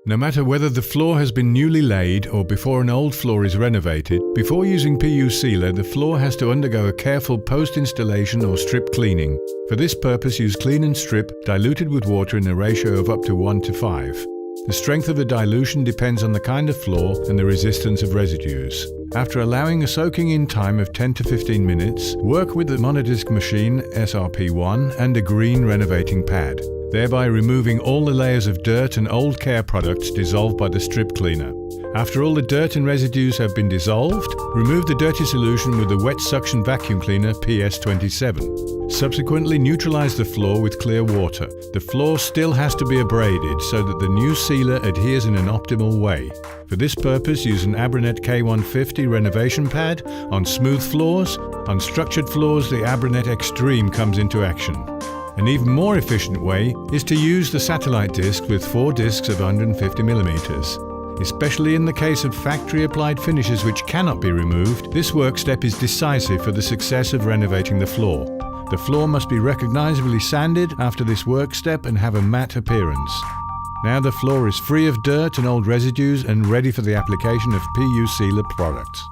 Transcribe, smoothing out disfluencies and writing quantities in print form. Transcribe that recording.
No matter whether the floor has been newly laid or before an old floor is renovated, before using PU sealer, the floor has to undergo a careful post-installation or strip cleaning. For this purpose, use clean and strip diluted with water in a ratio of up to 1:5. The strength of the dilution depends on the kind of floor and the resistance of residues. After allowing a soaking in time of 10 to 15 minutes, work with the monodisc machine SRP1 and a green renovating pad, thereby removing all the layers of dirt and old care products dissolved by the strip cleaner. After all the dirt and residues have been dissolved, remove the dirty solution with the wet suction vacuum cleaner PS27. Subsequently neutralize the floor with clear water. The floor still has to be abraded so that the new sealer adheres in an optimal way. For this purpose, use an Abranet K150 renovation pad. On smooth floors, on structured floors, the Abranet Extreme comes into action. An even more efficient way is to use the satellite disc with 4 discs of 150mm. Especially in the case of factory-applied finishes which cannot be removed, this work step is decisive for the success of renovating the floor. The floor must be recognizably sanded after this work step and have a matte appearance. Now the floor is free of dirt and old residues and ready for the application of PU sealer products.